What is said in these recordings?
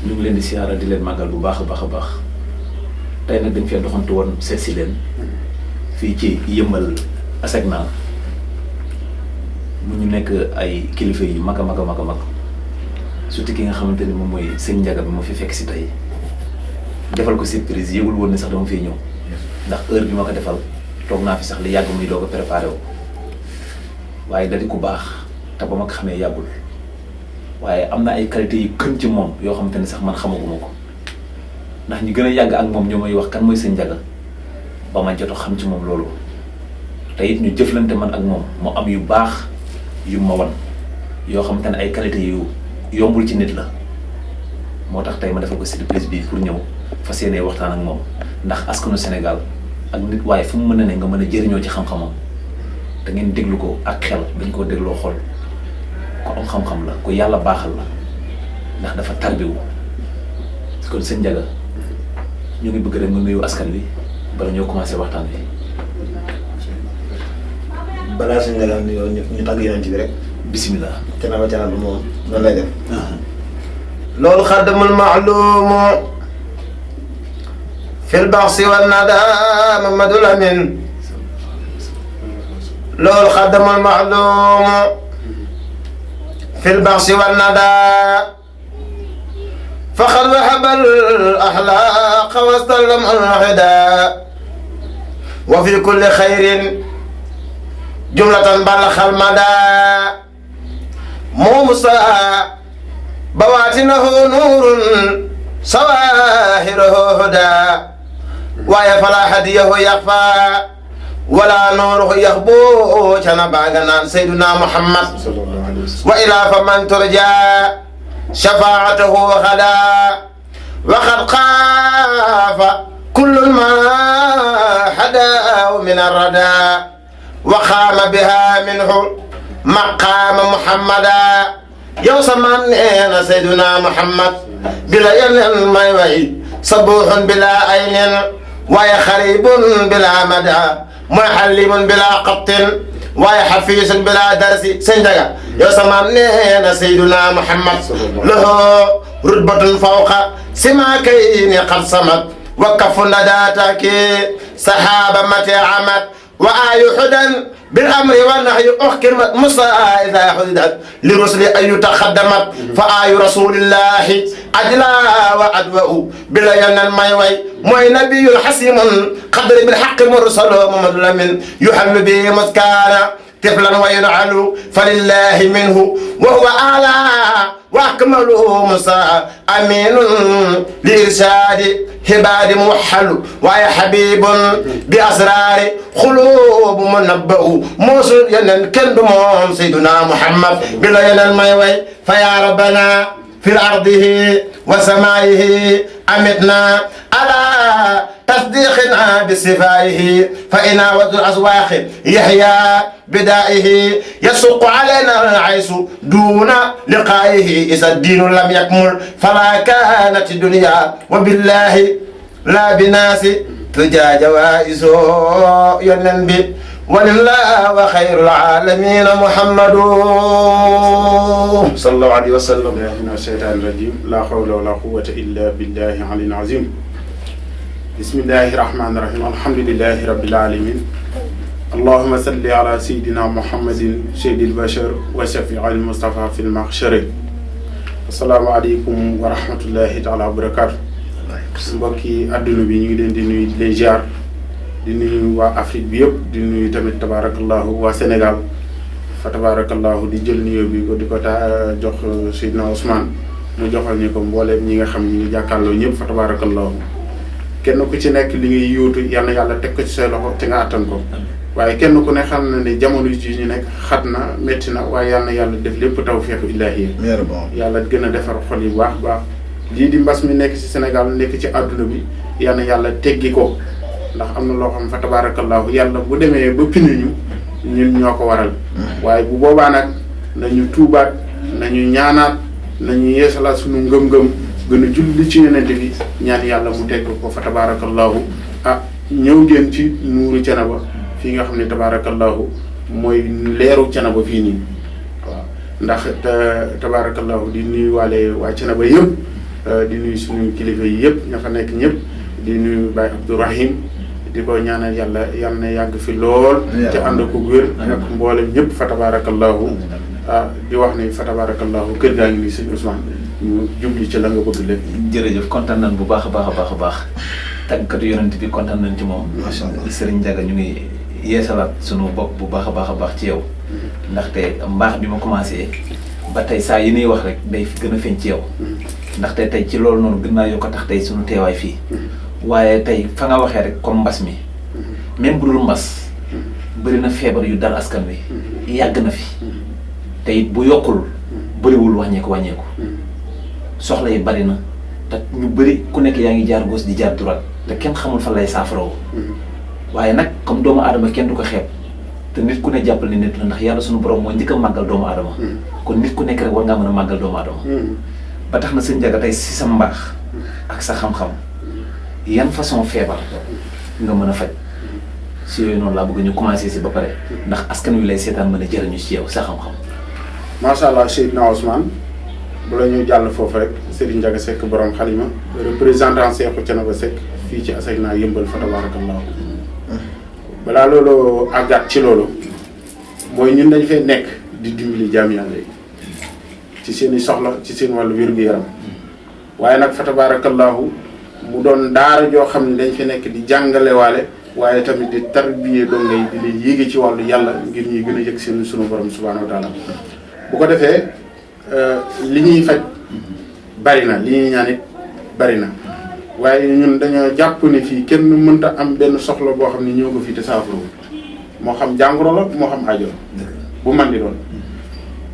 ñu ngi leen di siyaara di leen màggal bu baax a baax tey nag dañ fee doxantu woon seet si leen fii ci Yëmbal Asegna mu ñu nekk ay kilifa yu mag a mag surtout ki nga xamante ni moom mooy sëñ Ndiaga bi ma fi fekk si tey defal ko surprise yëgul woon ne sax dama fiy ñëw ndax heure bi ma ko defal toog naa fi sax li yàgg muy doog a préparé wu waaye da di ku baax te ba ma ko xamee yàggul waaye am na ay qualité yu gën ci moom yoo xamante ni sax man xamaguma ko ndax ñi gën a yàgg ak moom ñoo may wax kan mooy sëñ Ndiaga ba ma jot a xam ci moom loolu te it ñu jëflante man ak moom mu am yu baax yu ma wan yoo xamante ne ay qualité yu yombul ci nit la moo tax tey ma defal ko surprise bi pour ñëw fas yéene waxtaan ak moom ndax askanu Sénégal ak nit waaye fu mu mën a ne nga mën a jëriñoo ci xam-xamam te ngeen déglu ko ak xel dañ koo dégloo xol ko am xam-xam la ko yàlla baaxal la ndax dafa tarbiwu kon sëñ Ndiaga ñu ngi bëgg rek nga nuyu askan wi bala ñoo commencé waxtaan wi. balaa sëñ Ndiaga nuyoo ñu tàgg yonent bi rek. bisimilah. canaba canaba moom noonu lay def. loolu xaddamul maalumu fil baxsi wan nada Mamadou Lamine. loolu xaddamul maalumu fil baxsi wan nada فقد وهب الأخلاق واستلم الهدى وفي كل خير جملة بلغ المدى موسى بواتنه نور سواهره هدى ويفلا هديه يخفى ولا نوره يخبو كان باغنا سيدنا محمد وإلى فمن ترجى شفاعته غدا وقد خاف كل ما حدا من الردى وقام بها منه مقام محمدا يوسمان سيدنا محمد بلا ين ما يوي صبوح بلا عين ويخريب بلا مدى محلم بلا قط ويحفيظ بلا درس سيدنا Ndiaga yow sama nee na Seydina Muhammad lahu rutbatun fawqa simakayni qad samat wa kafu nadataki sahaba mati amat wa ayu hudan bil amri wa nahyi uhkimat musa idha hudidat li rusuli ay takhaddamat fa ayu rasulillahi ajla wa adwa'u bila yanan may way mooy nabiyul hasimun qadri bil haqqi mursalu Mamadou Lamine yuhallu bi muskana طفلا وينعل فلله منه وهو أعلى وأكمل موسى أمين لإرشاد هباد موحل ويا حبيب بأسرار قلوب منبأ موسى ينن كندم سيدنا محمد بلا ينن مايوي فيا ربنا في أرضه وسمائه أمتنا على تصديقنا بصفائه فإنا وذو الأزواق يحيى بدائه يسوق علينا العيش دون لقائه إذا الدين لم يكمل فلا كانت الدنيا وبالله لا بناس تجا جوائز ينبي ولله وخير العالمين محمد صلى الله عليه وسلم. من الشيطان الرجيم لا حول ولا قوة إلا بالله العلي العظيم. بسم الله الرحمن الرحيم الحمد لله رب العالمين اللهم صل على سيدنا محمد سيد البشر وشفيع المصطفى في المحشر. السلام عليكم ورحمة الله تعالى وبركاته. mbokki adduna bi ñu ngi leen di nuyu di leen ziar di nuyu waa Afrique bi yëpp di nuyu tamit tabarakallahu waa Sénégal fa tabarakallahu di jël nuyoo bi ko di ko jox Seydina Ousmane mu joxal ñu ko mbooleem ñi nga xam ñi ngi jàkkaarloo ñëpp fa tabarakallahu kenn ku ci nekk li ngay yóotu yal na yàlla teg ko ci say loxo te nga attan ko waaye kenn ku ne xam na ne jamono ji ñu nekk xat na métti na waaye yal na yàlla def lépp tawfeexu ilaahi yàlla gën a defar xol yi baax baax lii di mbas mi nekk ci Sénégal nekk ci àdduna bi yal na yàlla teggi ko ndax am na loo xam fa tabarakallahu yàlla bu demee ba pinuñu ñun ñoo ko waral waaye bu boobaa nag nañu tuubaat nañu ñaanaat nañu yeesalaat sunu ngëm-ngëm gën a julli ci yonent bi ñaan yàlla mu tegg ko fa tabarakallahu ñëw ngeen ci nuuru Thiénaba fii nga xam ne tabarakallahu mooy leeru Thiénaba fii nii waaw ndax tabaarakallahu di nuyu waale waa Thiénaba yëpp di nuyu suñu kilifa yi yëpp ña fa nekk ñëpp di nuyu Baye Abdourahim di ko ñaanal yàlla yal na yàgg fi lool te ànd ko wér ak mboolem ñëpp fa tabaarakallahu di wax ni fa tabaarakallahu kër gaa ngi nii sëñ Ousmane ñu jubli ci la nga bëgg lépp. jërëjëf kontaan nañ bu baax a baax a baax a baax tàggkatu yonent bi kontaan nañ ci moom. macha allah Serigne Ndiaga ñu ngi yeesalaat sunu bopp bu baax a baax a baax ci yow. ndaxte mbaax bi ma commencé ba tey saa yi nuy wax rek day gën a feeñ ci yow. ndaxte tey ci loolu noonu gën naa yokk a tax tey sunu teewaay fii. waaye tey fa nga waxee rek comme mbas mi. même bu dul mbas. bëri na feebar yu dal askan wi. yàgg na fi. te it bu yokkul bëriwul wàññeeku. soxla yi bari na te ñu bëri ku nekk yaa ngi jaar gauche di jaar droite te kenn xamul fan lay saafaroo. waaye nag comme doomu aadama kenn du ko xeeb te nit ku ne jàppal ni nit la ndax yàlla sunu borom moo njëkk a màggal doomu aadama. kon nit ku nekk rek war ngaa mën a màggal doomu aadama. ba tax na sëñ Ndiaga tey si sa mbaax ak sa xam-xam yan façon feebar nga mën a faj si yooyu noonu laa bëgg ñu commencé si ba pare ndax askan wi lay seetaan mën a jëriñu ci yow sa xam-xam. macha allah Seydina Ousmane bu la ñuy jàll foofu rek Serigne Ndiaga Seck borom xalima représentant Seexu Thiénaba Seck fii ci Asegna yëmbal fa tabarakallahu balaa loolu àggaat ci loolu mooy ñun dañ fay nekk di dimbali jaam yàlla yi ci seen i soxla ci seen wàllu wér-gu-yaram waaye nag fa tabarakallahu mu doon daara joo xam ne dañ fi nekk di jàngalewaale waaye tamit di tarbiyee donga yi di leen yéege ci wàllu yàlla ngir ñuy gën a yëg seen sunu borom subhanahu wa taala bu ko defee li ñuy faj bari na li ñuy ñaan it bari na waaye ñun dañoo jàpp ni fii kenn mënta am benn soxla boo xam ne ñoo ko fii te saafara moo xam jàngoro la moo xam aajo bu man di doon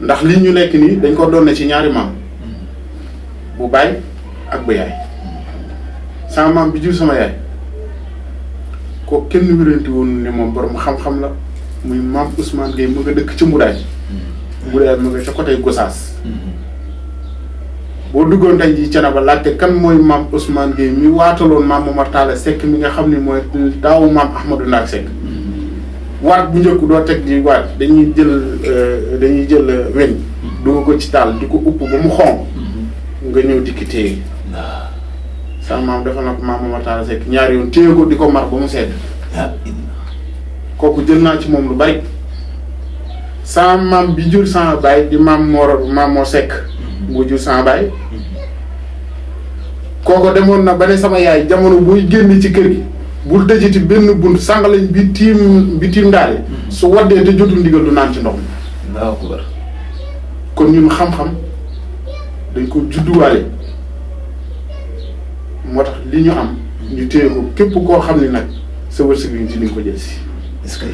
ndax li ñu nekk nii dañ ko doon ne ci ñaari maam bu baay ak bu yaay sama maam bi jur sama yaay ko kenn wéranti woon ne moom borom xam-xam la muy maam Ousmane Gueye mu nga dëkk ci Mbudaay Mbudaay mu nga ca côté Gossas boo duggoon tey jii Thiénaba laajte kan mooy maam Ousmane Gueye mi waataloon maam Momar Talla Seck mi nga xam ne mooy daawu maam Ahmadou Ndaak Seck waat bu njëkk doo teg di waat dañuy jël weñ dugg ko ci taal di ko upp ba mu xonq nga ñëw dikki téye sama maam dafa nag maam Momar Talla Seck ñaari yoon téye ko di ko mar ba mu sedd kooku jël naa ci moom lu bari sama maam bi jur sama baay di maam Mor Seck moo jur sama baay kooku demoon na ba ne sama yaay jamono buy génn ci kër gi bul tëjati benn bunt sàngalañ bi tiim ndaale su waddee te jotul ndigal du naan ci ndox mi kon ñun xam-xam dañ ko judduwaale moo tax li ñu am ñu téye ko képp koo xam ne nag sa wërsëg yi ci li nga ko jël si est-ce que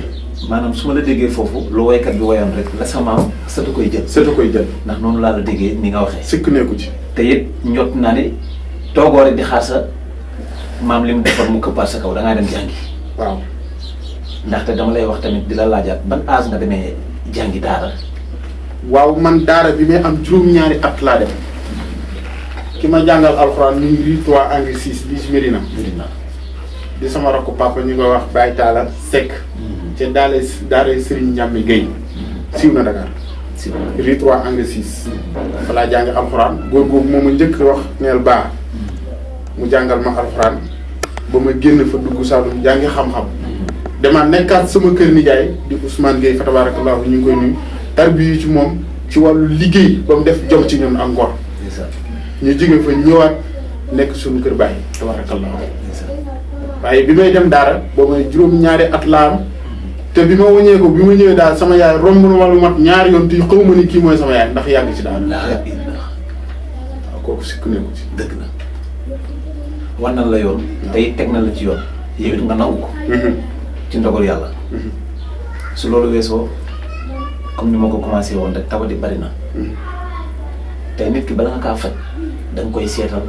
maanaam su ma la déggee foofu lu woykat bi woyoon rek la sa maam sëtu koy jël ndax noonu laa la déggee ni nga waxee sikk nekku ci te it njot naa ne toogoo rek di xaar sa maam li mu defar mu këppaat sa kaw da ngaa dem jàngi waaw ndaxte dama lay wax tamit di la laajaat ban âge nga demee jàngi daara waaw man daara bi may am juróom-ñaari at laa dem ki ma jàngal alxuraan ñu ngi rii 3 angle 6 bi ci Médina di sama rakku papa ñu koy wax Baye Talla Seck te daara Serigne Ndiame Gueye siiw na Dakar rii 3 angle 6 fa laa jàng alxuraan góor googu moom a njëkk wax neel baa mu jàngal ma alxuraan ba ma génn fa dugg Saalum jàngi xam-xam dama nekkaat sama kër nijaay di Ousmane Gueye fa tabarakallahu ñu ngi koy nuyu tarbiyu ci moom ci wàllu liggéey ba mu def jom ci ñun ak ngor ñu jóge fa ñëwaat nekk suñu kër bàyyi tabarakallahu waaye bi may dem daara boobu may juróom-ñaari at laa am te bi ma wëññee ko bi ma ñëwee daal sama yaay romb na wàllu mat ñaari yoon te xaw ma ni kii mooy sama yaay ndax yàgg ci daal waaw kooku sikk nekku ci dëgg na war na la yoon tey teg na la ci yoon yow it nga nangu ko ci ndogal yàlla su loolu weesoo comme ni ma ko commencé woon rek tawati bari na tey nit ki bala nga kaa faj da nga koy seetal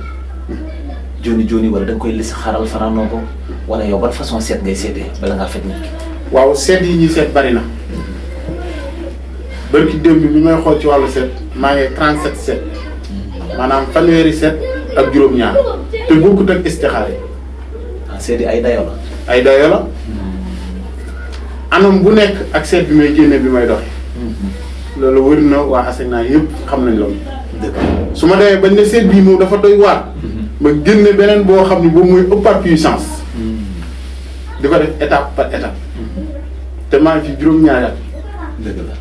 joni wala da nga koy lis xaral fanaanoo ko wala yow ban façon seet ngay seetee bala ngaa faj nit ki waaw seet yi ñuy seet bari na barki démb bi may xool ci wàllu seet maa ngi 37 seet maanaam fanweeri seet ak juróom-ñaar te bokkut ak istixaare seet yi ay dayo la ay dayo la anam bu nekk ak seet bi may génne bi may doxe loolu wër na waa ASECNA yëpp xam nañ loolu. dëgg su ma demee bañ ne seet bii moom dafa doy waar. ma génne beneen boo xam ni boobu mooy ëppaat puissance. di ko def étape par étape. te maa ngi fi juróom-ñaari at. dëgg la.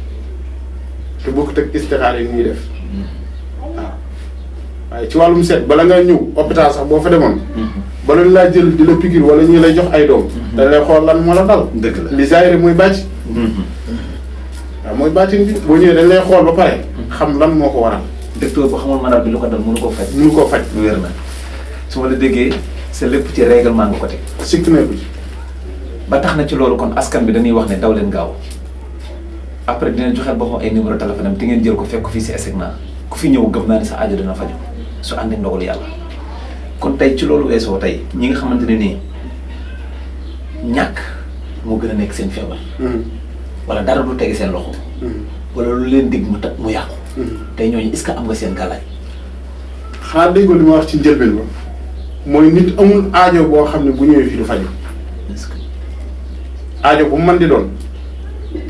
te bokkut ak istixaar yi ñuy def. waaw waaye ci wàllum seet bala nga ñëw hôpital sax boo fa demoon. bala ñu laa jël di la piqûre wala ñu lay jox ay doom. dañ lay xool lan moo la dal. dëgg la li zaahir mooy bàcc. waaw mooy bàccin bi boo ñëwee dañ lay xool ba pare. xam lan moo ko waral. docteur bu xamul malade bi lu ko dal mënu koo faj. mënu koo faj. lu wér na su ma la déggee sa lépp ci règlement nga ko teg. sikk na bi. ba tax na ci loolu kon askan bi dañuy wax ne daw leen gaaw après dinañ joxeel boppam ay numéro téléphone am te ngeen jël ko fekk ko fii si ASECNA ku fi ñëw gëm naa ne sa aajo dina faju su àndee ndogal yàlla kon tey ci loolu weesoo tey ñi nga xamante ne nii ñàkk moo gën a nekk seen feebar. wala dara du tege seen loxo. wala lu leen dig mu mu yàqu. tey ñooñu est-ce que am nga seen gàllaay. xanaa déggoo li ma wax ci njëlbeen ba mooy nit amul aajo boo xam ne bu ñëwee fii du faju est-ce que aajo bu mën di doon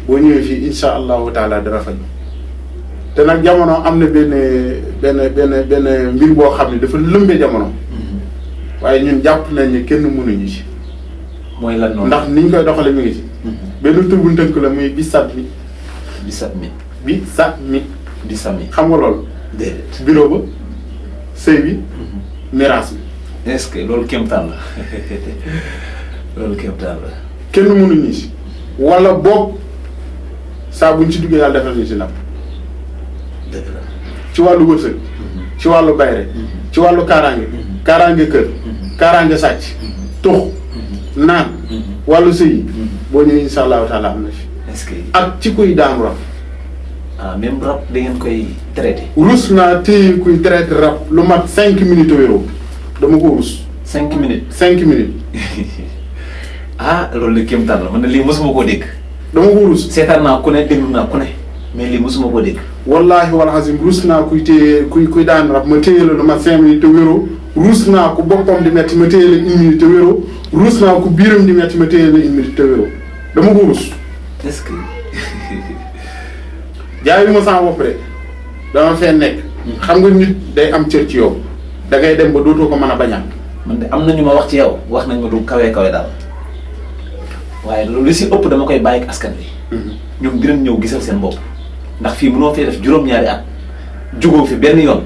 boo ñëwee fii insha allahu taala dana faju te nag jamono am na benn mbir boo xam ne dafa lëmbee jamono. waaye ñun jàpp nañ ne kenn mënuñu ci. mooy lan noonu ndax niñ koy doxale mi ngi ci. benn tur bu tënk la muy bisat mi. bisat mi. bisat mi. bisat mi. xam nga loolu. déedéet. bureau ba sëy bi. miraas bi. est-ce que loolu kéemtaan la loolu kéemtaan la. kenn mënuñu ci. wala boog saa buñ ci duggee yàlla defal ñu ci ndam. dëgg la. ci wàllu wërsëg. ci wàllu bayre. ci wàllu kaaraange. kaaraange kër. kaaraange sàcc. tux naan. wàllu sëy yi. boo ñëwee insha allahu taala am na fi. est-ce que ak ci kuy daanu rab. ah même rab da ngeen koy traité. rus naa téye kuy traité rab lu mat 5 minutes wéroo dama ko rus. 5 minutes. 5 minutes. ah loolu la kéemtaan la man ne lii mosuma koo dégg. dama ko rus. seetaan naa ku ne déglu naa ku ne mais lii mosuma koo dégg. wallaahi wal azim rus naa kuy téye kuy daan rab ma téye la lu mat 5 minutes te wéroo rus naa ku boppam di metti ma téye la 1 minute te wéroo rus naa ku biiram di metti ma téye la 1 minute te wéroo dama ko rus. est-ce que. jaay yu ma sama bopp de dama fee nekk. xam nga nit day am cër ci yow da ngay dem ba dootoo ko mën a bañaat. man de am na ñu ma wax ci yow wax nañ ma du kawe kawe daal waaye loolu li si ëpp dama koy bàyyi ak askan bi. ñoom dinañ ñëw gisal seen bopp ndax fii mënoo fee def juróom-ñaari at jugoo fi benn yoon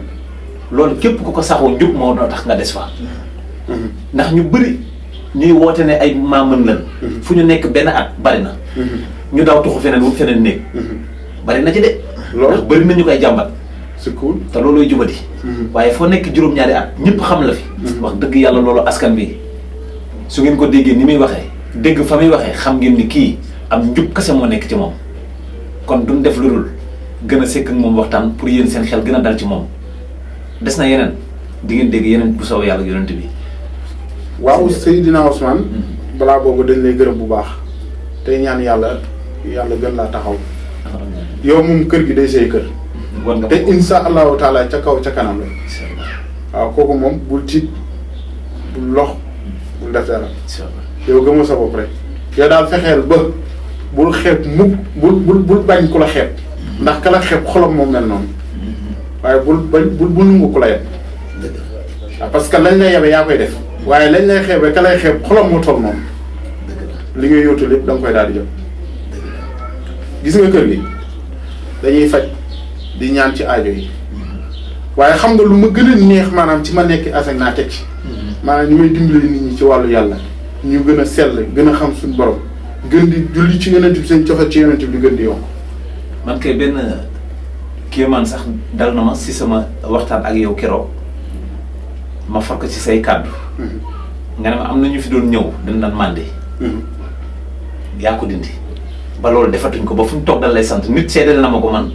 loolu képp ku ko saxoo njub moo doon tax nga des fa. ndax ñu bëri ñuy woote ne ay maamën lan fu ñu nekk benn at bari na. ñu daw tuxu feneen wut feneen néeg. bari na ci de. loolu ndax bëri na ñu koy jàmbat. c'est cool te loolooy jubati. waaye foo nekk juróom-ñaari at ñëpp xam la fi. wax dëgg yàlla loolu askan bi su ngeen ko déggee ni muy waxee dégg fa muy waxee xam ngeen ni kii am njub kese moo nekk ci moom kon duñ def lu dul gën a sekk ak moom waxtaan pour yéen seen xel gën a dal ci moom des na yeneen di ngeen dégg yeneen bu soobee yàlla yonent bi. waaw Seydina Ousmane. balaa boobu dañ lay gërëm bu baax tey ñaan yàlla gën laa taxaw. yow moom kër gi day say kër. te insha allahu taala ca kaw ca kanam la. waaw kooku moom bul tiit bul lox bul def dara. yow gëmoo sa bopp rek. yow daal fexeel ba bul xeeb mukk bul bañ ku la xeeb. ndax ka la xeeb xolam moom mel noonu. waaye bul nungu ku la yeb. waaw parce que lañ lay yebe yaa koy def. waaye lañ lay xeebee ka lay xeeb xolam moo toll noonu. li ngay yóotu lépp da nga koy daal di jot. gis nga kër gi dañuy faj di ñaan ci aajo yi waaye xam nga lu ma gën a neex maanaam ci ma nekk ASECNA teg ci maanaam ñu may dimbali nit ñi ci wàllu yàlla ñu gën a sell gën a xam suñu borom gën di julli ci yonent bi seen cofet ci yonent bi di gën di yokk. man kay benn kéemaan sax dal na ma si sama waxtaan ak yow keroog ma far ko ci say kàddu nga ne ma am na ñu fi doon ñëw dañ daan màndi yaa ko dindi ba loolu defatuñ ko ba fu ñu toog dal lay sant nit seedal na ma ko man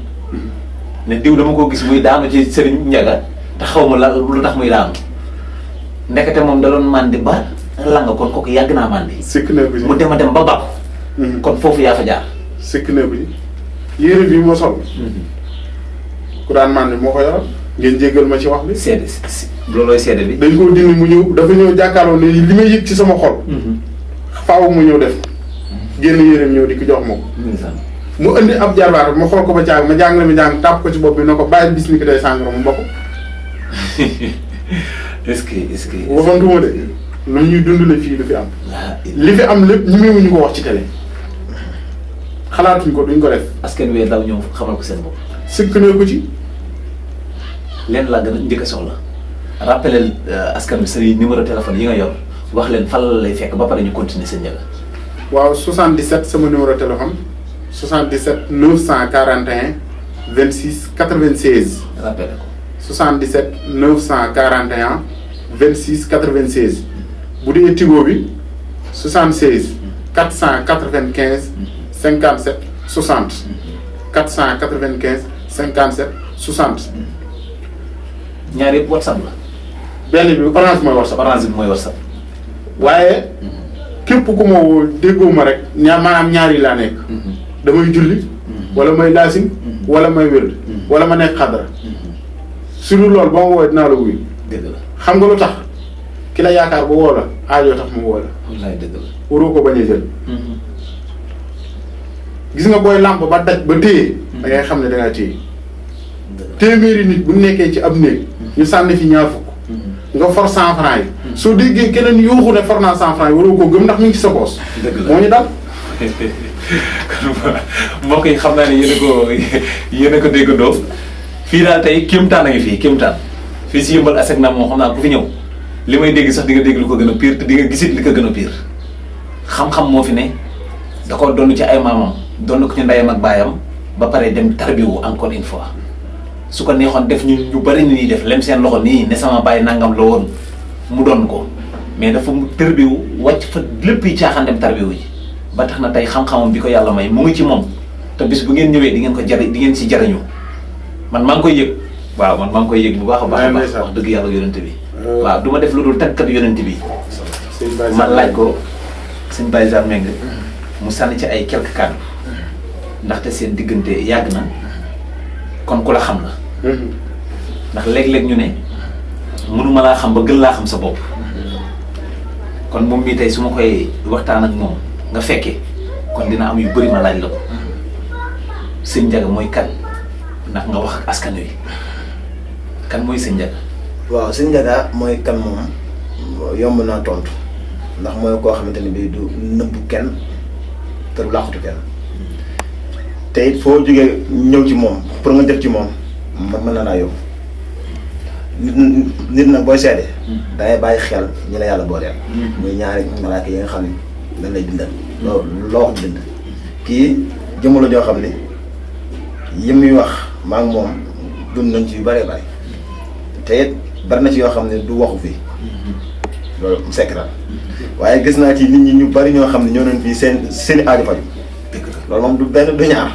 ne diw dama ko gis muy daanu ci Serigne Ndiaga te xaw ma la lu tax muy daanu ndekete moom da doon màndi ba la nga kon kooku yàgg naa màndi. sikk na ko mu dem a dem ba bàqu. kon foofu yaa fa jaar. sikk na ko yére bi moo sol. ku daan màndi moo ko yoroon ngeen jéggal ma ci wax bi. seede loolooy seede bi. dañ koo dindi mu ñëw dafa ñëw jàkkaarloo ne li may yëg ci sama xol. faaw mu ñëw def génn yéreem ñëw di ko jox moom. mu indi ab jarbaat ma xool ko ba caag ma jàng la mi jàng tàpp ko ci bopp bi na ko bàyyi bis ni ki day sàngara mu bokk. est-ce que waxantuma de lu ñuy dund la fii du fi am. li fi am lépp ñu ko wax ci télé xalaatuñ ko duñ ko def. askan wi daw ñëw xamal ko seen bopp. sëkk ne ko ci. leen laa gën a njëkk a soxla rappelel askan wi sa numéro téléphone yi nga yor wax leen fan la lay fekk ba pare ñu continuer seen njëga. waaw 77 sama numéro téléphone 77 941 26 96. rappelé ko. 77 941 26 96. bu dee Tigo bi 76 495 57 60 495 57 60. ñaar yëpp WhatsApp la. benn bi Orange mooy WhatsApp. Orange bi mooy WhatsApp. waaye képp ku ma woo déggoo ma rek maanaam ñaar yi laa nekk. damay julli. wala may laasim. wala may wérd. wala ma nekk xadra. su dul loolu ba ma woowee dinaa la wuyu. dëgg la xam nga lu tax ki la yaakaar ba woo la aajoo tax mu woo la. wallaay dëgg la. waroo ko bañ a jël. gis nga booy làmp ba daj ba téye. da ngay xam ne da ngaa téye. téeméeri nit bu nekkee ci ab néeg. ñu sànni fi ñaar fukk. nga for 100 francs yi. soo déggee keneen yuuxu ne for naa 100 francs yi waroo koo gëm ndax mi ngi ci sa poos. dëgg la moo ñu dal. mbokk yi xam naa ne yéen a ko déggandoo fii daal tey kéemtaan a ngi fii kéemtaan fii si Yeumbeul ASECNA moom xam naa ku fi ñëw li may dégg sax di nga dégg lu ko gën a pire te di nga gisit li ko gën a pire xam-xam moo fi ne da ko donn ci ay maamam donn ko ci ndeyam ak baayam ba pare dem tarbiwu encore une fois su ko neexoon def ñu bari ni ñuy def lem seen loxo nii ne sama baay nangam la woon mu doon ko mais dafa mu tarbiwu wàcc fa lépp yi caaxaan dem tarbiwu yi ba tax na tey xam-xamam bi ko yàlla may mu ngi ci moom te bis bu ngeen ñëwee di ngeen ko di ngeen si jariñu man maa ngi koy yëg waaw man maa ngi koy yëg bu baax a baax wax dëgg yàlla yonente bi waaw du ma def lu dul tàggat yonente bi man laaj ko sëñ Baye Zane Mbengue mu sànni ci ay quelques kàddu ndaxte seen diggante yàgg na kon ku la xam la ndax léeg-léeg ñu ne mënuma laa xam ba gën laa xam sa bopp kon moom mii tey su ma koy waxtaan ak moom nga fekkee kon dina am yu bëri ma laaj la ko sëñ Ndiaga mooy kan ndax nga wax ak askan wi kan mooy sëñ Ndiaga. waaw sëñ Ndiaga mooy kan moom yomb naa tontu ndax mooy koo xamante ni bii du nëbbu kenn te du làqatu kenn te it foo jógee ñëw ci moom pour nga jot ci moom mën na laa yóbbu nit nag booy seede dangay bàyyi xel ñi la yàlla booleel. muy ñaari malaaka yi nga xam ne dañ lay bindal. loo wax bind kii jëmm la joo xam ne yi muy wax maa ngi moom dund nañ ci yu bëree bëri te it bari na ci yoo xam ne du waxu fii loolu mu secret waaye gis naa ci nit ñi ñu bari ñoo xam ne ñoo nañ fii seen i aajo faju loolu moom du benn du ñaar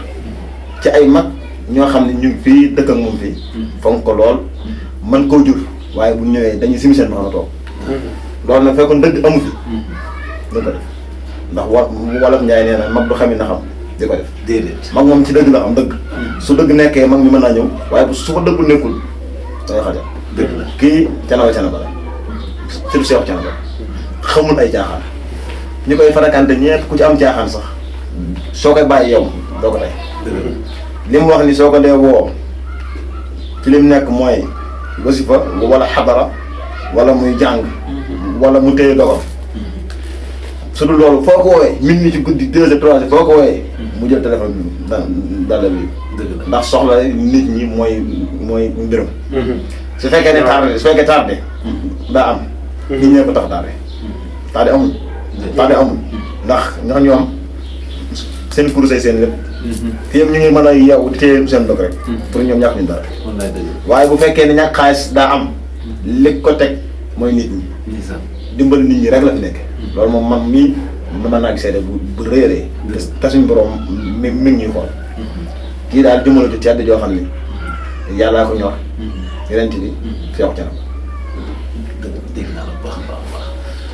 ci ay mag ñoo xam ne ñu ngi fii dëkk ak moom fii fonk ko lool mën koo jur waaye bu ñëwee dañuy simi seen ma toog loolu nag fekkoon dëgg amu fi duñ ko def ndax wolof Njaay nee na mag du xami na xam di ko def déedéet mag moom ci dëgg la xam dëgg su dëgg nekkee mag mi mën naa ñëw waaye bu su fa dëggul nekkul dangay xajal dëgg la kii canaba la sëtu seexu canaba xamul ay caaxaan ñu koy farakante ñepp ku ci am caaxaan sax soo koy bàyyi yow doo ko tey li mu wax ni soo ko dee woo ci li mu nekk mooy wasifa wala xadara wala muy jàng wala mu téye dogal su dul loolu foo ko wooyee min ni ci guddi 2 heures 3 heures foo ko wooyee mu jël téléphone bi dala bi ndax soxla nit ñi mooy mbirum su fekkee ne tardé su fekkee tardé daa am nit ñee ko tax tardé amul ndax ñoom seen kursay seen lépp fi yëpp ñu ngi mën a yow di téye seen dog rek pour ñoom ñàkk ñu dara waaye bu fekkee ne ñàkk xaalis daa am li ko teg mooy nit ñi dimbali nit ñi rek la fi nekk loolu moom man mii mën naa gisee bu rëy te suñu borom mi ngi ñuy xool kii daal jëmale ju tedd joo xam ni yàllaa ko ñor yeneen bi fi wax canam dégg naa la bu baax a baax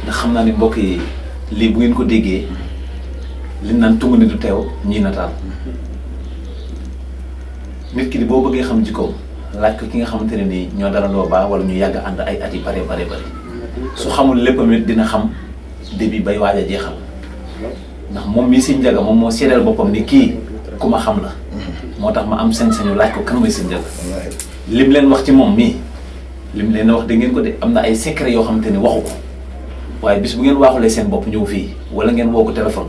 ndax xam naa ne mbokk yi lii bu ngeen ko déggee li naan tungu ni du teew ñii nataal nit ki di boo bëggee xam jikkoom laaj ko ki nga xamante ne nii ñoo dara doo baax wala ñu yàgg ànd ay at yi bare su xamul léppam it dina xam début bay waaj a jeexal ndax moom mii Sëñ Ndiaga moom moo seedeel boppam ni kii ku ma xam la moo tax ma am sañ-sañu laaj ko kan mooy sëñ Ndiaga lim leen wax ci moom mii lim leen wax da ngeen ko de am na ay secret yoo xamante ni waxu ko waaye bis bu ngeen waaxulee seen bopp ñëw fii wala ngeen woo ko téléphone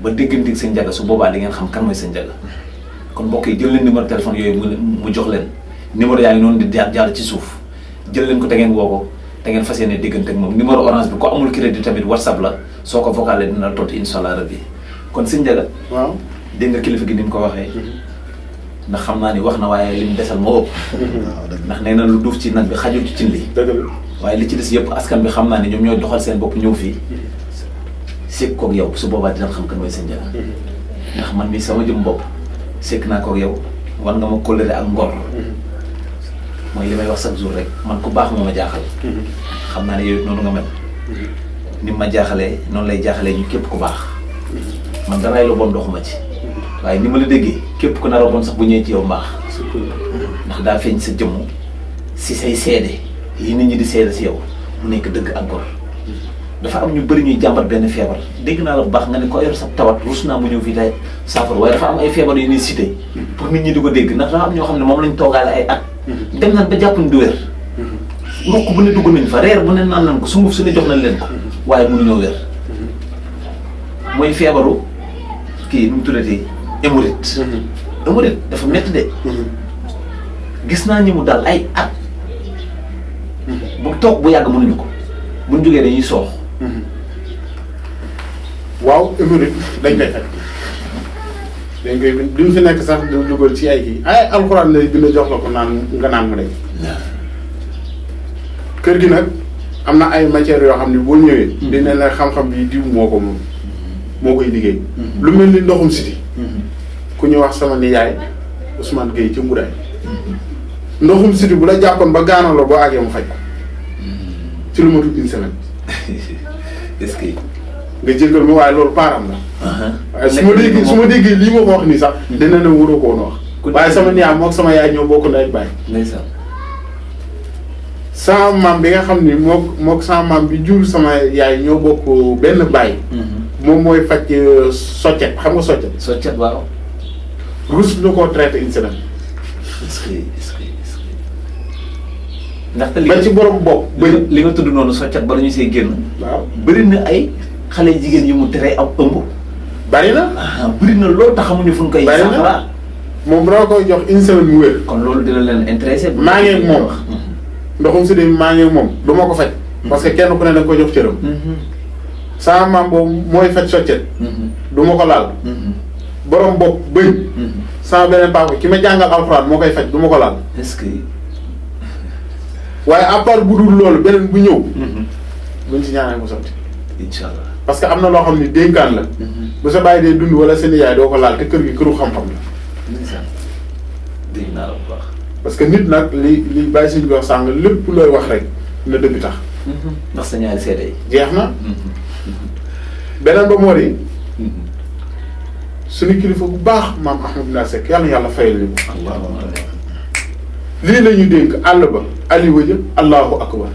ba dégganteeg sëñ Ndiaga su boobaa di ngeen xam kan mooy sëñ Ndiaga kon mbokk yi jël leen numéro téléphone yooyu mu jox leen numéro yaa ngi noonu di jaar ci suuf jël leen ko te ngeen woo ko te ngeen fas yéene diggante ak moom numéro orange bi ko amul crédit tamit whatsapp la soo ko vocalé dina la tontu incha allah rabbi kon sëñ Ndiaga waaw dégg nga kilifa gi ni mu ko waxee ndax xam naa ni wax na waaye li mu desal moo ëpp ndax nee na lu duuf ci nag bi xajul ci cin li dëgg la waaye li ci des yëpp askan bi xam naa ni ñoom ñooy doxal seen bopp ñëw fii sekk koog yow su boobaa dina xam kan mooy sëñ Ndiaga ndax man mii sama jëm bopp sekk naa koog yow war nga ma kóllëre ak ngor mooy li may wax chaque jour rek man ku baax moo ma jaaxal xam naa ne yow it noonu nga mel ni ma jaaxalee noonu lay jaaxalee ñu képp ku baax man daraay lu bon doxuma ci waaye ni ma la déggee képp ku nar a bon sax bu ñëwee ci yow mbaax ndax daa feeñ sa jëmm si say seede yi nit ñi di seede si yow mu nekk dëgg ak gor dafa am ñu bëri ñuy jàmbat benn feebar dégg naa la bu baax nga ne ko yor sa tawat rus naa mu ñëw fii tey saafara waaye dafa am ay feebar yu ñuy cité pour nit ñi di ko dégg ndax dafa am ñoo xam ne moom lañ toogaale ay at dem nañ ba jàpp ni du wér ruq bu ne dugg nañ fa reer bu ne naan nañ ko sunguf su ne jox nañ leen ko waaye mënuñoo wér mooy feebaru kii nu mu tuddati hémorroïde hémorroïde dafa métti de gis naa ñi mu dal ay at bu toog bu yàgg mënuñu ko buñ jógee dañuy soox waaw hémorroïde dañ koy faj dañ koy duñ fi nekk sax du dugal ci ay kii ay alxuraan lay dina jox la ko naan nga naan mu dañ kër gi nag am na ay matières yoo xam ne boo ñëwee dina la xam-xam bi diw moo ko moom moo koy liggéey lu mel ni ndoxum siti ku ñu wax sama nijaay Ousmane Gueye ci Mbudaay ndoxum siti bu la jàppoon ba gaanal la boo àggee mu faj ko ci lu ma tudd une semaine est-ce que nga jéggal ma waaye loolu paaram la waaye su ma déggee lii ma ko wax nii sax dina ne wuroo ko woon wax waaye sama nijaay mook sama yaay ñoo bokk ndey ak baay ndeysaan sama maam bi nga xam ni mook sama maam bi jur sama yaay ñoo bokk benn baay moom mooy faj soccet xam nga soccet soccet waaw rus na koo traité une semaine est-ce que ndaxte li ba ci borom bopp li nga tudd noonu soccet ba ñu see génn waaw bëri na ay xale jigéen yu mu teree ab ëmb bari na bëri na loolu tax xamuñu fu ñu koy bari na saafara moom doo koy jox une semaine mu wér kon loolu dina leen intéressé maa ngi ak moom ndoxum si de maa ngi ak moom du ma ko faj parce que kenn ku ne da nga ko jox cëram sama maam boobu mooy faj soccet du ma ko laal borom bopp bëñ sama beneen papa ki ma jàngal alxuraan moo koy faj du ma ko laal est-ce que waaye à part bu dul loolu beneen bu ñëw buñ si ñaanee mu sotti incha allah parce que am na loo xam ne dénkaan la bu sa bàyyi dee dund wala seen yaay doo ko laal te kër gi këru xam-xam la ndeysaan dégg naa la bu baax parce que nit nag li bàyyi suñu wax sàng lépp looy wax rek na dëgg tax ndax sa ñaari seede yi jeex na beneen ba moo di suñu kilifa bu baax maam Ahmadou Seck yàlla na yàlla fayal ñu ko allahumma lii la ñu dénk àll ba aliwa ja allahu akbar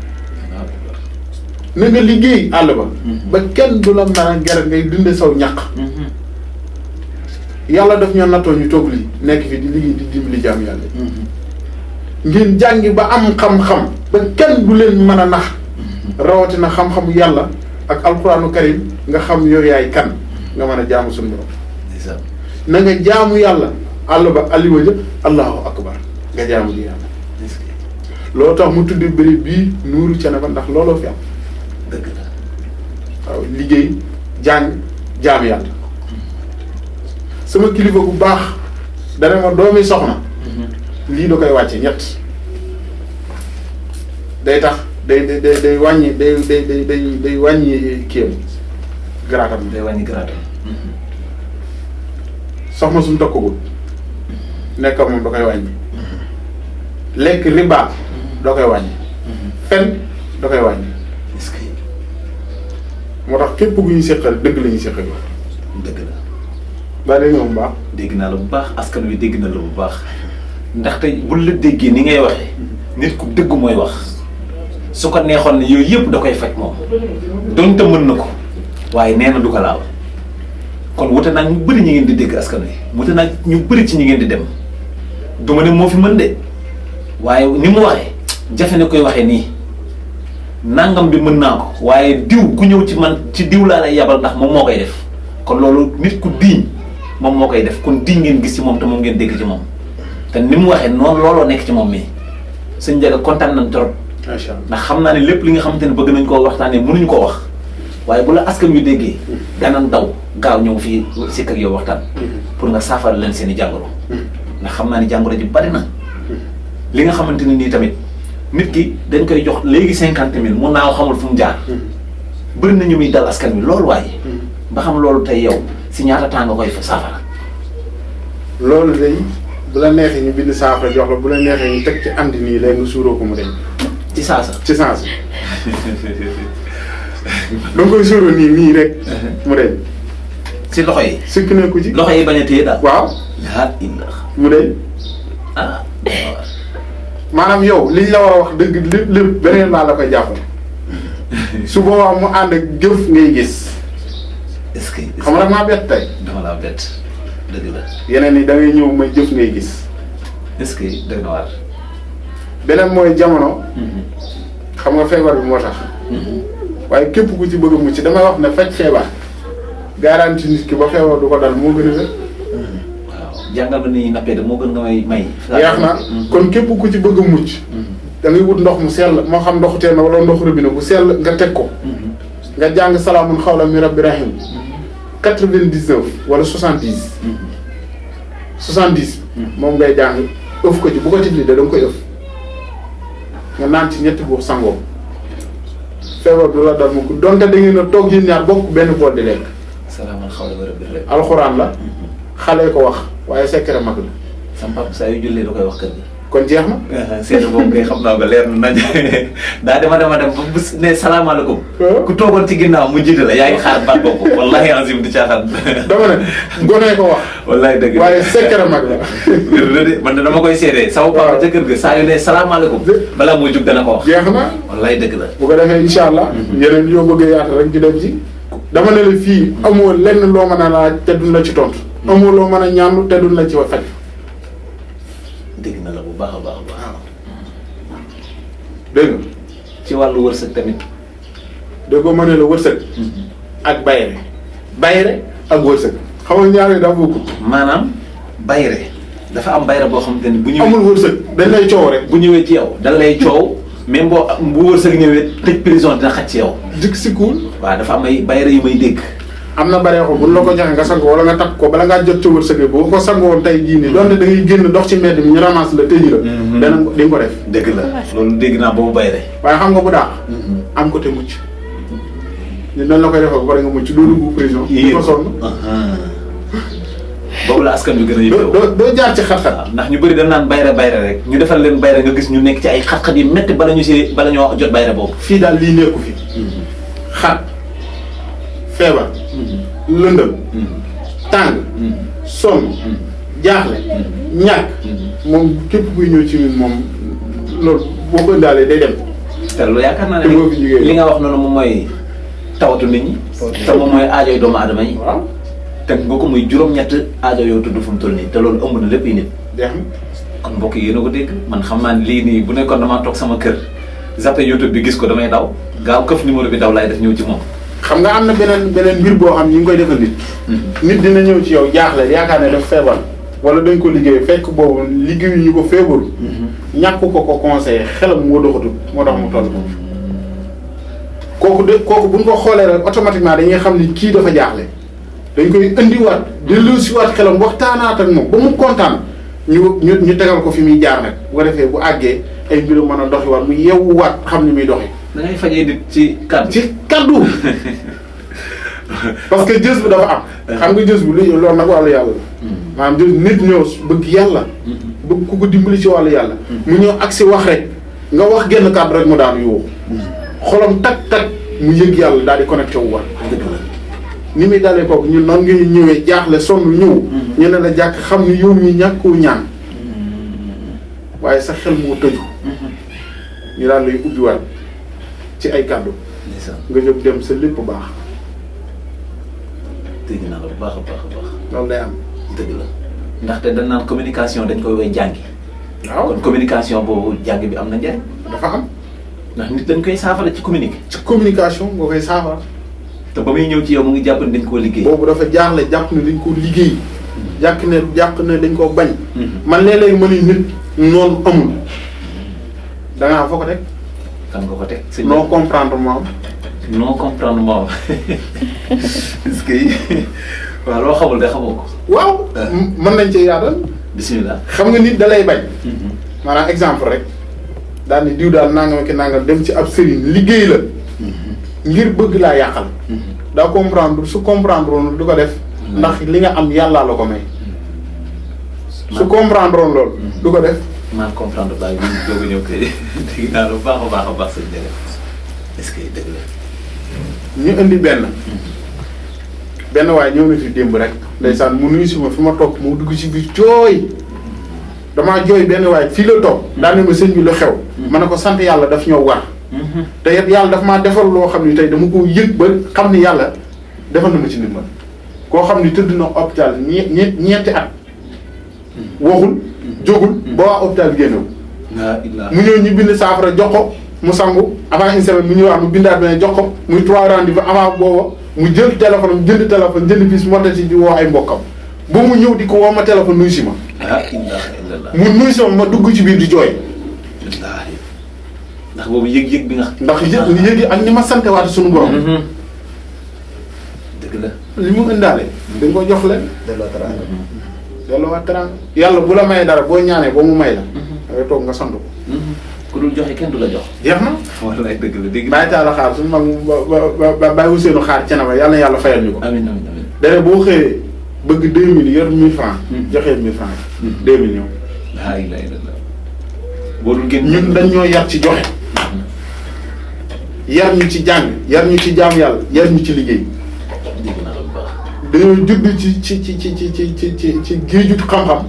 na nga liggéey àll ba ba kenn du la mën a gere ngay dunde saw ñaq yàlla daf ñoo nattoo ñu toog lii nekk fi di liggéey di dimbali jaam yàlla ngeen jàngi ba am xam-xam ba kenn du leen mën a nax rawatina xam-xamu yàlla ak alquraanu karim nga xam yow yaay kan nga mën a jaamu suñu borom na nga jaamu yàlla àll ba aliwa ja allahu akbar nga jaamu ji yàlla loolu tax mu tudd bëri bii nuuru Thiénaba ndax looloo fi am dëgg la waaw liggéey jàng jaamu yàlla sama kilifa bu baax dana ma doomi soxna lii da koy wàcce ñett day tax day wàññi day wàññi kiyam garaatam day wàññi garaatam soxna suñu tokkagul nekk moom da koy wàññi lekk riba da koy wàññi fen da koy wàññi est-ce que moo tax képp gu ñu seqal dëgg la ñuy seqal dëgg la ba dégg nga bu baax dégg naa la bu baax askan wi dégg na la bu baax ndaxte bul la déggee ni ngay waxee nit ku dëgg mooy wax su ko neexoon ne yooyu yëpp da koy faj moom donte mën na ko waaye nee na du ko laal kon wute naag ñu bëri ñi ngeen di dégg askan wi wute naag ñu bëri ci ñi ngeen di dem du ma ne moo fi mën de waaye ni mu waxee jafe na koy waxee nii nangam bi mën naa ko waaye diw ku ñëw ci man ci diw laa lay yabal ndax moom moo koy def kon loolu nit ku diiñ moom moo koy def kon diiñ ngeen gis ci moom te moom ngeen dégg ci moom te ni mu waxee noonu looloo nekk ci moom mii sëñ Ndiaga kontaan nañ trop. macha allah ndax xam naa ne lépp li nga xamante ne bëgg nañ koo waxtaanee mënuñu koo wax waaye bu la askan wi déggee danañ daw gaaw ñëw fii sikk ak yow waxtaan pour nga saafara leen seen i jàngoro ndax xam naa ne jàngoro ji bari na li nga xamante ne nii tamit nit ki dañ koy jox léegi 50 000 mun naa xamul fu mu jaar bëri na ñu muy dal askan wi loolu waaye ba xam loolu tey yow si ñaata temps nga koy saafara. loolu day bu la neexee ñu bind saafara jox la bu la neexee ñu teg ci andi nii léegi nga suuroo ko mu deñ ci saasa. ci sens da nga koy suuroo nii rek mu deñ si loxo yi. sikk nekku ci loxo yi bañ a téye daal. waaw yaa illah. mu deñ ah. maanaam yow liñ la war a wax dëgg lépp beneen laa la koy jàppale su boobaa mu ànd ak jëf ngay gis est-ce que. xam nga nag maa bett tey dama laa bett dëgg la. yeneen yi da ngay ñëw may jëf ngay gis est-ce que dëgg na waar. beneen mooy jamono xam nga feebar bi moo tax waaye képp ku ci bëgg a mucc damay wax ne faj feebar garanti nit ki ba feebar du ko dal moo gën a wér waaw jàngal ma ni nappee de moo gën nga may. yeex na kon képp ku ci bëgg a mucc da ngay wut ndox mu sell moo xam ndoxu teen wala ndoxu robinet bu sell nga teg ko nga jàng salaamun xawlan min rabbi rahim 99 wala 70 70 moom ngay jàng ëf ko ci bu ko tifli da nga koy ëf nga naan ci ñetti buux sangoo feebar du la dal mu ko donte da ngeen a toog yéen ñaar bokk benn bool di lekk salaaman xawla wa rabbil alamin. alxuraan la xale ko wax waaye secret mag la sama papa saa yu jullee da koy wax kër gi. kon jeex na seeta boobu kay xam naa ko leer na nañ daa dema dem ba bu ne salaamaaleykum. ku toogoon ci ginnaaw mu jiite la yaa ngi xaar baat boobu wallahi azim di caaxaan. dama ne gone ko wax wallahi dëgg waaye secret mag la wér na de man de dama koy seedee sama papa ca kër ga saa yu ne salaamaaleykum balaa muy jug dana ko wax. jeex na wallahi dëgg la. bu ko defee incha allah yeneen yoo bëggee yaata rek ñu dem ci dama ne la fii amoo lenn loo mën a laaj te duñ la ci tontu amoo loo mën a ñaanlu te duñ la ci faj dégg na la bu baax a baax a baax. dégg nga ci wàllu wërsëg tamit. da ko mën a la wërsëg ak bayre ak wërsëg xam nga ñaar yi daa bokkul maanaam bayre dafa am bayre boo xamante ni bu ñëwee. amul wërsëg dañ lay coow rek bu ñëwee ci yow dal lay coow même bu wërsëg ñëwee tëj prison dina xaj ci yow. jikk si kuul waaw dafa am ay bayre yu may dégg. am na bareexu bu la ko joxe nga sang wala nga takk ko bala ngaa jot ca wërsëg boo ko sangoon tey jii nii donte da ngay génn dox ci mbedd mi ñu ramasse la tëj la dana di nga ko def dëgg la loolu dégg naa boobu bayre. waaye xam nga bu daax am ko te mucc ñu doon la koy defal ba pare nga mucc doo dugg prison di fa sonn boobu la askan wi gën a yëngu. doo jaar ci xat-xat ndax ñu bëri dañ naan bayre rek ñu defal leen bayre nga gis ñu nekk ci ay xat-xat yi métti bala ñoo jot bayre boobu. fii daal lii nekku fi xat feebar lëndëm tàng sonn jaaxle ñàkk moom képp kuy ñëw ci ñun moom loolu boo ko indaalee day dem te loolu yaakaar naa te moo fi ne jugee li nga wax noonu moom mooy tawatu nit ñi te moom mooy aajoy doomu aadama yi waaw teg nga ko muy juróom-ñett aajo yow tudd fu mu toll nii te loolu ëmb na lépp yi nit jeex na kon mbokk yi yéen a ko dégg man xam naa ne lii nii bu nekkoon damaa toog sama kër zappé YouTube bi gis ko damay daw gaaw këf numéro bi daw laay def ñëw ci moom. xam nga am na beneen mbir boo xam ñu ngi koy defal nit nit dina ñëw ci yow jaaxle yaakaar ne daf feebar wala dañ ko liggéey fekk boobu liggéeyu ñu ko feebaru ñàkk ko conseillé xelam moo doxatul moo tax mu toll kooku buñ ko xoolee rek automatiquement dañuy xam ni kii dafa jaaxle dañ koy indiwaat delloosiwaat xelam waxtaanaat ak moom ba mu kontaan ñu tegal ko fi muy jaar nag bu ko defee bu àggee ay mbirum mën a doxiwaat mu yewwaat xam ni muy doxi da ngay fajee nit ci kàddu. ci kaddu parce que jës bi dafa am xam nga jës bi lu loolu nag wàllu yàlla la maanaam jës nit ñëw bëgg yàlla bëgg ku ko dimbali ci wàllu yàlla mu ñëw ak si wax rek nga wax genn kàddu rek mu daanu yuuxu xolam tak mu yëg yàlla daal di connecté wu war ni muy dalee kooku ñun noonu ngay ñëwee jaaxle sonn ñëw ñu ne la jàkk xam ni yow mi ñàkkoo ñaan waaye sa xel moo tëju ñu daal lay ubbiwaat ci ay kàddu nga jóg dem sa lépp baax dégg naa la bu baax a baax a baax. loolu day am. dëgg la ndaxte dañ naan communication dañ koy woy jàngi. waaw kon communication boobu jàng bi am na njariñ. dafa am. ndax nit dañ koy saafara ci communiquer. ci communication nga koy saafara. te ba muy ñëw ci yow mu ngi jàpp ne dañ koo liggéey. boobu dafa jaaxle jàpp ne dañ koo liggéey. jàpp ne dañ koo bañ. man léeg-léeg ma ni nit noonu amul. da nga am foo ko teg. kan nga ko teg. sëñ non comprendre moom. non comprendre moom est-ce que waaw loo xamul de xamoo ko. waaw. mën nañ cee yaatal. bismillah. xam nga nit da lay bañ. maanaam exemple rek daal ni diw daal nangam ki nangam dem ci ab sëriñ liggéey la. ngir bëgg laa yàqal. daa comprendre su comprendre woon du ko def. ndax li nga am yàllaa la ko may. su comprendre woon loolu. du ko def. maa comprendre baa ngi doog a ñëw kay dégg naa lu baax a baax a baax sëñ Ndiaga est-ce que dëgg la. ñu indi benn waaye ñëw na fi démb rek ndeysaan mu nuyu si ma fi ma toog mu dugg ci biir jooy damaa jooy benn waaye fii la toog daa ne ma sëñ bi lu xew ma ne ko sant yàlla daf ñoo war te it yàlla daf maa defal loo xam ni tey dama ko yëg ba xam ni yàlla defal na ma ci ndimbal koo xam ni tëdd na hôpital ñeenti at waxul jógul ba waa hôpital génnew mu ñëw ñu bind saafara jox ko mu sangu avant une semaine mu ñëwaat mu bindaat beneen jox ko muy 3 rendez-vous avant booba mu jël téléphone jënd téléphone jënd bis motati di woo ay mbokkam ba mu ñëw di ko woo ma téléphone nuyu si ma. mu nuyu si ma dugg ci biir di jooy. ndax boobu yëg-yëg bi nga. ndax yëg ak ni ma sant waat suñu borom. dëgg la. li mu indaale. dañ ko jox leen. delloo waat teraanga. yàlla bu la may dara boo ñaanee ba mu may la. da ngay toog nga sant ko. ku dul joxe kenn du la jox. jeex na. wallaay dëgg la dégg bàyyi taala xaar suñu mag ba bàyyi wu seenu xaar cene ba yàlla na yàlla fayal ñu ko. amiin amiin amiin. dara boo xëyee bëgg 2000 yor 1000 francs. joxeel 1000 francs. 2 millions. laa ilaaha illallaah. boo dul génn ñun dañ ñoo yar ci joxe. yar ñu ci jàng yar ñu ci jaam yàlla yar ñu ci liggéey. dégg naa la bu baax. dañoo judd ci géeju xam-xam.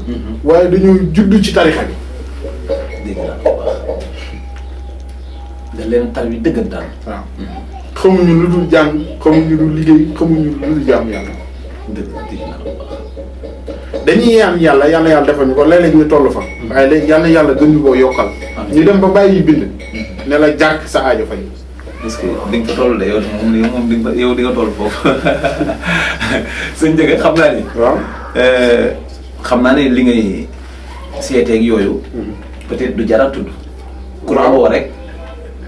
waaye dañoo judd ci tarixa bi. dégg naa la bu baax. da leen tar wi dëggantaan. waaw xamuñu lu dul jàng xamuñu lu dul liggéey xamuñu lu dul jaam yàlla. dégg naa la bu baax. dañuy ñaan yàlla defal ñu ko léeg-léeg ñu toll fa. waaye léegi yàlla gën ñu koo yokkal. ñu dem ba bàyyi bind. ne la jàkk sa aajo fay. parce que di nga ko toll de yow di nga toll foofu sëñ Ndiaga xam naa ni. waaw. xam naa ne li ngay seeteeg yooyu. peut-être du jar a tudd. ku la woo rek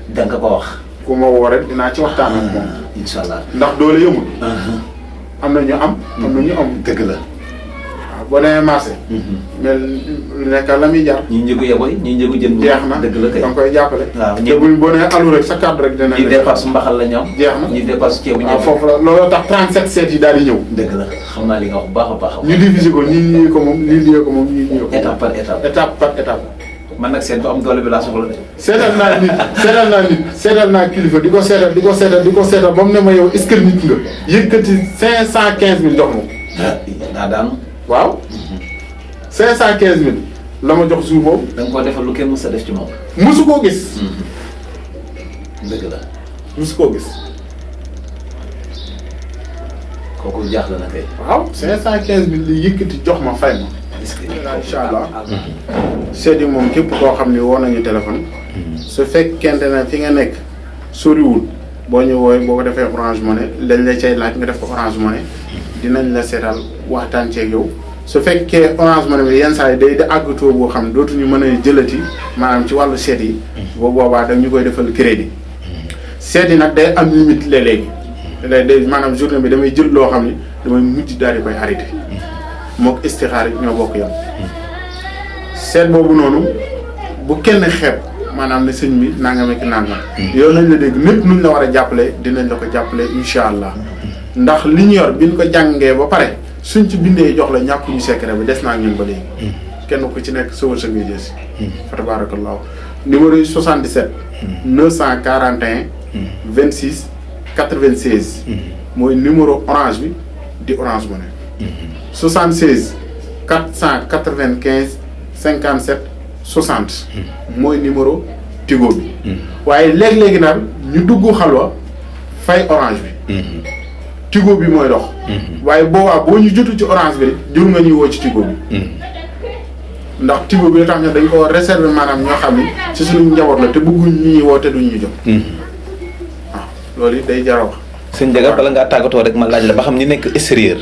da nga ko wax. ku ma woo rek dinaa ci waxtaan ak moom. incha allah. ndax doole yëmul. am na ñu am. am na ñu am. dëgg la. waaw boo demee marché. mel nekk la muy jar. ñi njëgu yaboy ñi njëgu jën. jeex na dëgg la kay. da nga koy jàppale. waaw te buñ boo nee alu rek sa kàddu rek dina. ñi dépasse mbaxal la ñoom. jeex na ñi dépasse ceebu waaw ñebe. foofu la looloo tax 37 seet yi daal di ñëw. dëgg la xam naa li nga wax bu baax a baax. ñu divisé ko ñii ñii ko moom ñii liyee ko moom ñii ñii ko. étape par étape. étape par étape. man nag seen bu am doole bi laa soxla de. seetal naa kilifa di ko seetal ba mu ne ma yow est-ce que nit nga yëkkati 515 000 jox ma. daa daanu. waaw 515 000 la ma jox jour boobu. da nga koo defal lu kenn mës a def ci moom. musu koo gis. dëgg la. musu koo gis. kooku jaaxle na kay. waaw 515 000 li yëkkati jox ma fay ma. est-ce que incha allah. seeti moom képp koo xam ne woo nañu téléphone. su fekkente ne fi nga nekk soriwul boo ñu woowee boo ko defee Orange Money lañ la cay laaj nga def ko Orange Money dinañ la seetal waxtaan ceeg yow su fekkee Orange Money bi yenn saa yi day di àggatoo boo xam ne dootuñu mën a jëlati maanaam ci wàllu seet yi. boobu boobaa dañ ñu koy defal crédit. seet yi nag day am limite léeg-léegi léeg-léeg maanaam journée bi damay jël loo xam ne damay mujj daal di koy arrêté. mook istixaar yi ñoo bokk yam seet boobu noonu bu kenn xeeb maanaam ne sëñ bi nangam ak nangam. yow nañ la dégg népp nuñ la war a jàppale dinañ la ko jàppale incha allah ndax li ñu yor biñ ko jàngee ba pare suñ ci bindee jox la ñàkkuñu secret bi des naa ak ñun ba léegi. kenn ku ci nekk sa wërsëg ngay jël. fa tabarakallahu numéro yi 77. 941. 26 96. mooy numéro orange bi di Orange Money. 76 495 57 60. mooy numéro Tigo bi. waaye léegi-léegi nag ñu dugg xalwa fay orange bi. Tigo bi mooy dox. waaye boobaa boo ñu jotu ci orange bi rek jur nga ñuy woo ci Tigo bi. ndax Tigo bi la tax ne dañ ko réserver maanaam ñoo xam ni ci suñu njaboot la te bëgguñ ñu ñuy woo te duñ ñu jot. waaw loolu it day jar a wax. sëñ Ndiaga bala ngaa tàggatoo rek ma laaj la ba xam ñi nekk extérieur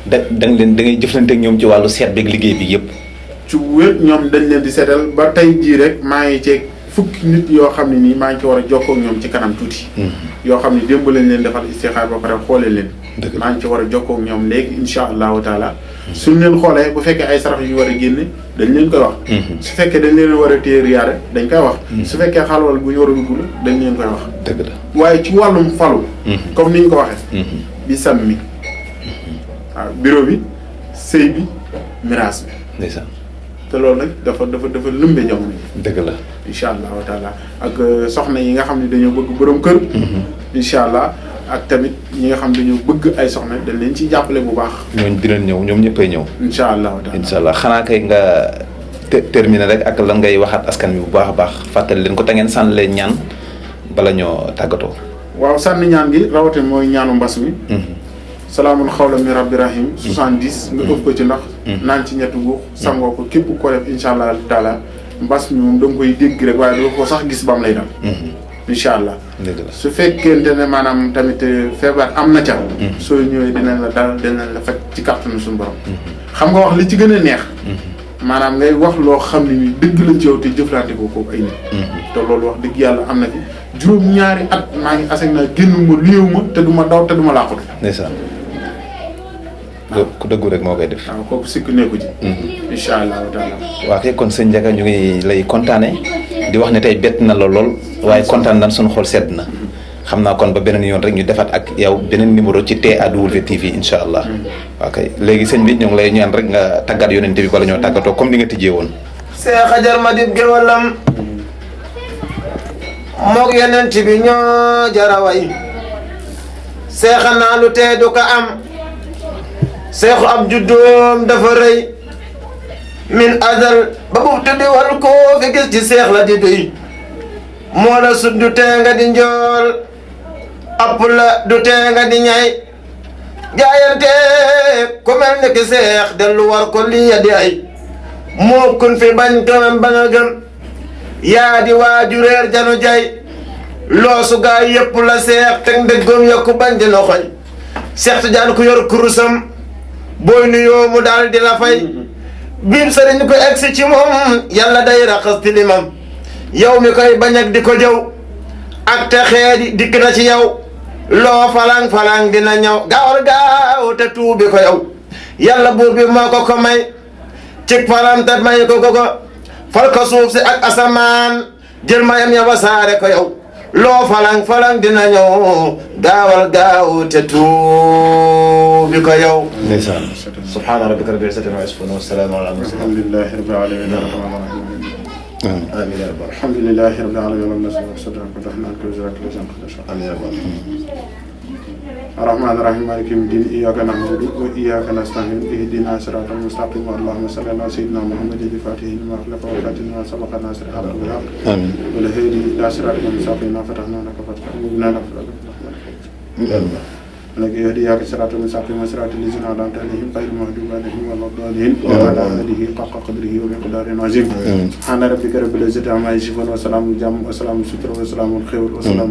da ngay jëflante ak ñoom ci wàllu seet beeg liggéey bi yëpp. ci wér ñoom dañ leen di seetal ba tey jii rek maa ngi ceeg fukki nit yoo xam ne nii maa ngi ci war a jokkoo ak ñoom ci kanam tuuti. yoo xam ne démb lañ leen defal istixaar ba pare xoolee leen. maa ngi ci war a jokkoo ak ñoom léegi incha allahu taala. suñ leen xoolee bu fekkee ay sarax yu war a génne dañ leen koy wax. su fekkee dañ leen war a téye riyaare dañ koy wax. su fekkee xalwal bu ñu war a dugg la dañ leen koy wax. dëgg la waaye ci wàllum falu. comme ni ñu ko waxee. bi sàmmi. waaw bureau bi sëy bi miraas bi. ndeysaan. te loolu nag dafa lëmbe jamono ji. dëgg la. incha allahu taala ak soxna yi nga xam ne dañoo bëgg borom kër. incha allah ak tamit ñi nga xam ne dañoo bëgg ay soxna dañ leen ci jàppale bu baax. ñooñu dinañ ñëw ñoom ñëppay ñëw. incha allahu taala incha allah xanaa kay nga terminer rek ak lan ngay waxaat askan wi bu baax a baax fàttali leen ko te ngeen sànni leen ñaan bala ñoo tàggatoo. waaw sànni ñaan gi rawatina mooy ñaanu mbas mi. salaamun xawla min rabbi rahim 70 nga ëpp ko ci ndax naan ci ñetti guux sangoo ko képp ko def incha allah taala mbas mi moom da nga koy dégg rek waaye doo ko sax gis bam lay dal incha allah su fekkente ne maanaam tamit feebar am na ca soo ñëwee dinañ la dal dinañ la faj ci kàttanu suñu borom xam nga wax li ci gën a neex maanaam ngay wax loo xam ne ni dëgg la ci yow te jëflante ko kooku ay nit te loolu wax dëgg yàlla am na fi juróom-ñaari at maa ngi aseg naa génn ma léew ma te du ma daw te du ma laaxatu ndeysaan ku dëggu rek moo koy def. waaw kooku sikk nekku ci. incha allahu taala. waaw kay kon sëñ Ndiaga ñu ngi lay kontaane di wax ne tey bett na la lool waaye kontaan nañ suñu xol sedd na xam naa kon ba beneen yoon rek ñu defaat ak yow beneen numéro ci TAW TV incha allah. waaw kay léegi sëñ bi ñu ngi lay ñaan rek nga tàggat yonent bi bala ñoo tàggatoo comme ni nga tijjee woon. Seex Ajar ma dib géwalam moog yonent bi ñoo jaraway seexanaa lu tee du ko am. seexu ab juddoom dafa rëy min azal ba buftu di wal koo fi gis ci seex la di duy moo la sut du tee nga di njool app la du tee nga di ñay jaayante ku mel ni ki seex dellu war ko lii ya di ay moo kun fi bañ gëmam ba nga gëm yaa di waaju réer janu jay loosu gaay yëpp la seex teg ndëggoom ya ku bañ di loxoy seex tu jaan ku yor kurusam booy nuyoo mu daal di la fay biim sëriñ ko egsi ci moom yàlla day raxas tilimam yow mi koy bañ ak di ko jëw ak te xeedi dikk na ci yow loo falang dina ñëw gaawal gaaw te tuubi ko yow yàlla buur bi moo ko may cig falam te may ko fal ko suuf si ak asamaan jël mayam ya wasaare ko yow loo falang dina ñëw gaawal gaaw te tuubi ko yow. ndeysaan subhaana rabbika rabbil izzati ammaa yasifuun wa salaamun alal mursaliin alhamdulillahi rabbil aalamiin arrahmaani rahiim amiin yaa rabbal alhamdulillahi rabbil aalamiin wa nas'aluka sadraka wa rahmaanaka wa rizqaka wa sanqadaka amiin yaa rabbal الرحمن الرحيم مالك يوم الدين إياك نعبد وإياك نستعين اهدنا صراط المستقيم اللهم صل على سيدنا محمد الفاتح لما أغلق والخاتم لما سبق ناصر الحق بالحق آمين والهادي إلى صراط المستقيم فتحنا لك فتحا مبينا نغفر لك لك يهديك صراط المستقيم صراط الذين أنعمت عليهم غير المغضوب عليهم ولا الضالين وعلى آله حق قدره ومقدار عظيم سبحان ربك رب العزة عما يصفون وسلام الجم وسلام الستر وسلام الخير وسلام